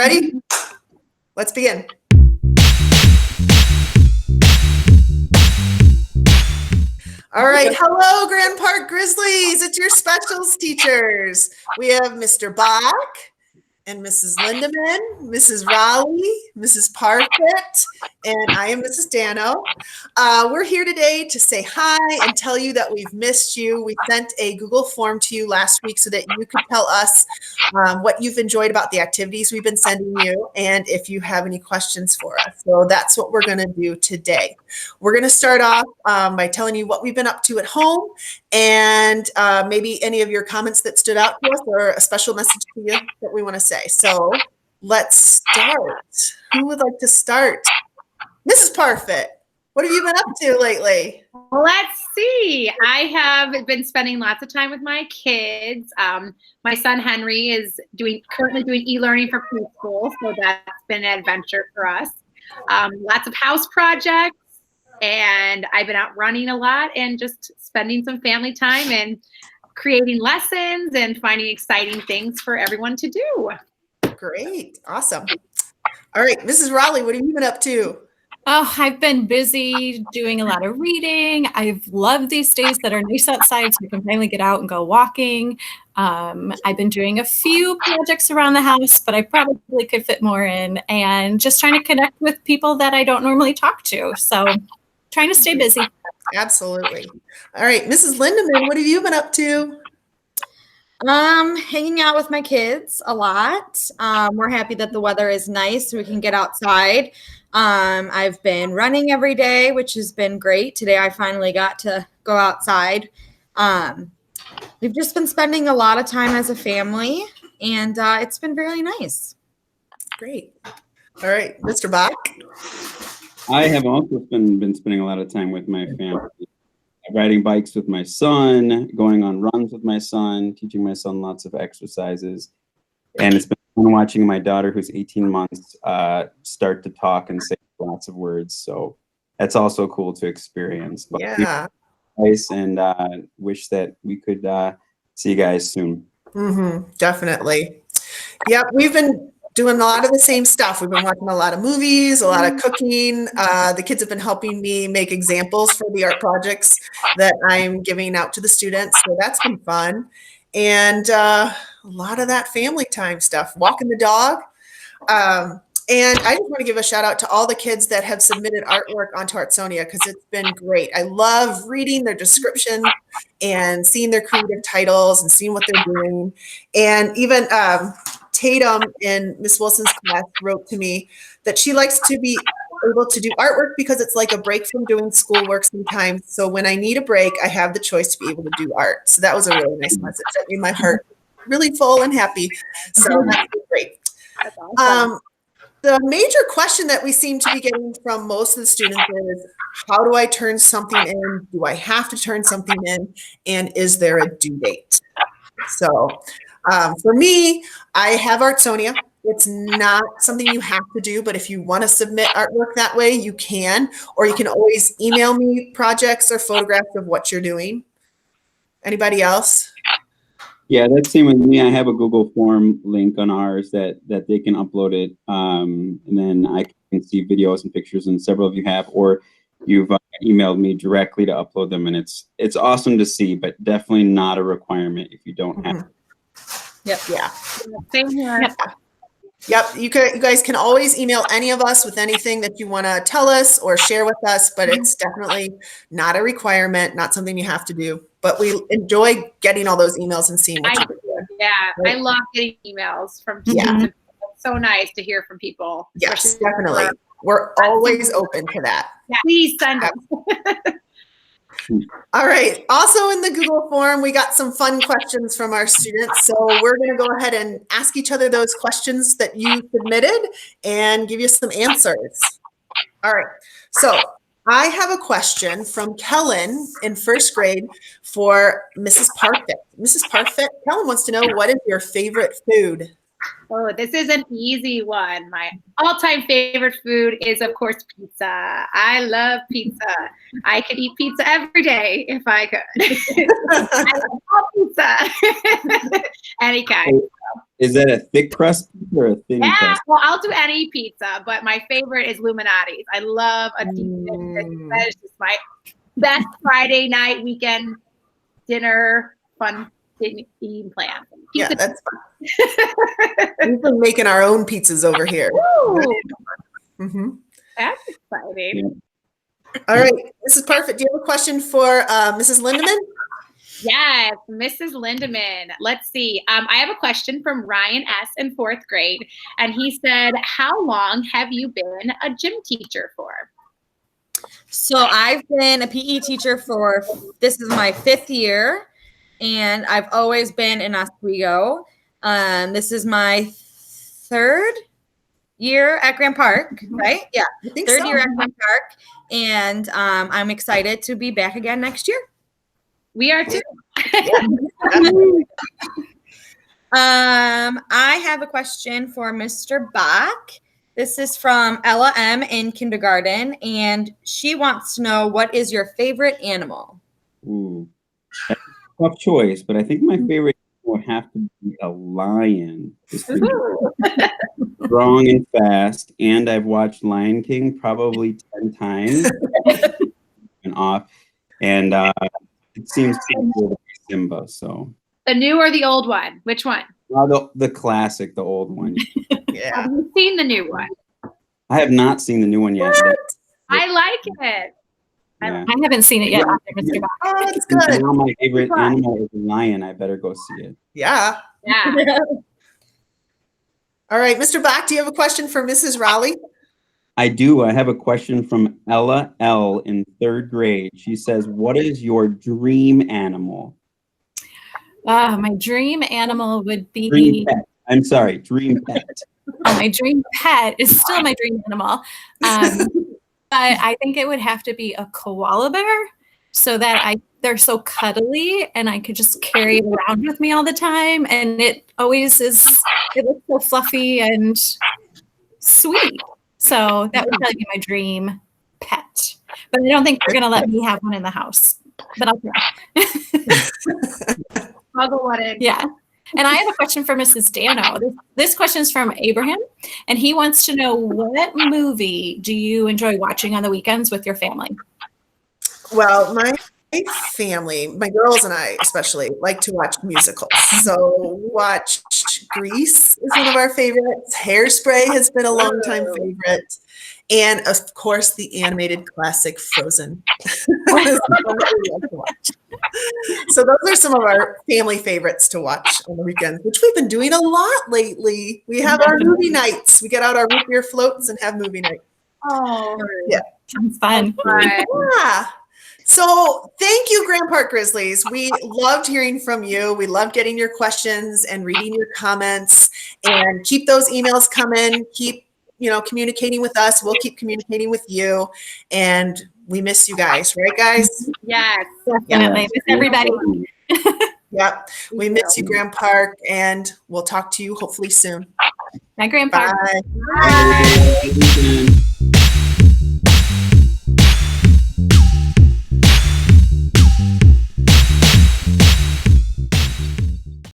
Ready? Let's begin. All right. Hello, Grand Park Grizzlies. It's your specials teachers. We have Mr. Bach and Mrs. Lindeman, Mrs. Raleigh, Mrs. Parfit, and I am Mrs. Dano. We're here today to say hi and tell you that we've missed you. We sent a Google form to you last week so that you could tell us what you've enjoyed about the activities we've been sending you and if you have any questions for us. So that's what we're going to do today. We're going to start off by telling you what we've been up to at home and maybe any of your comments that stood out to us or a special message to you that we want to say. So let's start. Who would like to start? Mrs. Parfit, what have you been up to lately? Let's see. I have been spending lots of time with my kids. My son Henry is currently doing e-learning for preschool, so that's been an adventure for us. Lots of house projects, and I've been out running a lot and just spending some family time and creating lessons and finding exciting things for everyone to do. Great. Awesome. All right, Mrs. Raleigh, what have you been up to? Oh, I've been busy doing a lot of reading. I've loved these days that are nice outside so we can finally get out and go walking. I've been doing a few projects around the house, but I probably could fit more in, and just trying to connect with people that I don't normally talk to. So trying to stay busy. Absolutely. All right, Mrs. Lindeman, what have you been up to? Hanging out with my kids a lot. We're happy that the weather is nice so we can get outside. I've been running every day, which has been great. Today I finally got to go outside. We've just been spending a lot of time as a family, and it's been really nice. Great. All right, Mr. Bach. I have also been spending a lot of time with my family, riding bikes with my son, going on runs with my son, teaching my son lots of exercises. And it's been fun watching my daughter, who's 18 months, start to talk and say lots of words. So that's also cool to experience. But yeah. Nice, and wish that we could see you guys soon. Definitely. Yep, we've been doing a lot of the same stuff. We've been watching a lot of movies, a lot of cooking. The kids have been helping me make examples for the art projects that I'm giving out to the students. So that's been fun. And a lot of that family time stuff, walking the dog. And I just want to give a shout out to all the kids that have submitted artwork onto Artsonia because it's been great. I love reading their description and seeing their creative titles and seeing what they're doing. And even Tatum in Miss Wilson's class wrote to me that she likes to be able to do artwork because it's like a break from doing schoolwork sometimes. So when I need a break, I have the choice to be able to do art. So that was a really nice message that made my heart really full and happy. So that's great. That's awesome. The major question that we seem to be getting from most of the students is, how do I turn something in? Do I have to turn something in? And is there a due date? So for me, I have Artsonia. It's not something you have to do, but if you want to submit artwork that way, you can, or you can always email me projects or photographs of what you're doing. Anybody else? Yeah, that's same with me. I have a Google form link on ours that they can upload it, and then I can see videos and pictures, and several of you have, or you've emailed me directly to upload them, and it's awesome to see, but definitely not a requirement if you don't have. Yep. Yeah. Same here. Yep. You guys can always email any of us with anything that you want to tell us or share with us, but it's definitely not a requirement, not something you have to do. But we enjoy getting all those emails and seeing what you're doing. Yeah, I love getting emails from students. It's so nice to hear from people. Yes, definitely. We're always open to that. Yeah, please send us. All right. Also in the Google form, we got some fun questions from our students. So we're going to go ahead and ask each other those questions that you submitted and give you some answers. All right. So I have a question from Kellen in first grade for Mrs. Parfit. Mrs. Parfit, Kellen wants to know, what is your favorite food? Oh, this is an easy one. My all-time favorite food is, of course, pizza. I love pizza. I could eat pizza every day if I could. I love all pizza. Any kind. Is that a thick crust pizza or a thin Yeah, crust? well, I'll do any pizza, but my favorite is Illuminati's. I love a deep dish. That is just my best Friday night weekend dinner fun eating plan. Yeah, Pizza. that's fun. We've been making our own pizzas over here. Woo, hmm that's exciting. All right, this is perfect. Do you have a question for Mrs. Lindemann? Yes, Mrs. Lindemann. Let's see. I have a question from Ryan S. in 4th grade, and he said, "How long have you been a gym teacher for?" So I've been a PE teacher for, this is my 5th year, and I've always been in Oswego. This is my 3rd year at Grand Park, right? Yeah, I think 3rd so. year at Grand Park, and I'm excited to be back again next year. We are too. I have a question for Mr. Bach. This is from Ella M. in kindergarten, and she wants to know, what is your favorite animal? Ooh, that's a tough choice, but I think my favorite would have to be a lion. Just strong and fast, and I've watched Lion King probably 10 times and off, and it seems to be Simba. So The new or the old one? Which one? the classic, the old one. Yeah. Have you seen the new one? I have not seen the new one yet. I like it. Yeah. I haven't seen it yet, either, Mr. Bach. Oh, that's good. Now my favorite animal is a lion. I better go see it. Yeah. Yeah. All right, Mr. Bach, do you have a question for Mrs. Raleigh? I do. I have a question from Ella L. in 3rd grade. She says, "What is your dream animal?" My dream animal would be Dream pet. I'm sorry, dream pet. my dream pet is still my dream animal. But I think it would have to be a koala bear, so that they're so cuddly and I could just carry it around with me all the time. And it always is, it looks so fluffy and sweet. So that would probably be my dream pet. But I don't think they're going to let me have one in the house. But I'll try. I'll go one in. Yeah. And I have a question for Mrs. Dano. This question is from Abraham, and he wants to know, what movie do you enjoy watching on the weekends with your family? Well, my family, my girls and I especially, like to watch musicals. So watch Grease is one of our favorites. Hairspray has been a long time favorite. And of course, the animated classic Frozen. So those are some of our family favorites to watch on the weekends, which we've been doing a lot lately. We have our movie nights. We get out our root beer floats and have movie night. Oh, Yeah. Sounds fun. Yeah. So thank you, Grand Park Grizzlies. We loved hearing from you. We loved getting your questions and reading your comments, and keep those emails coming. Keep, communicating with us. We'll keep communicating with you, and we miss you guys, right, guys? yes. Definitely. Miss everybody. Yep. We miss you, Grand Park, and we'll talk to you hopefully soon. Bye, Grandpa. Bye. Bye.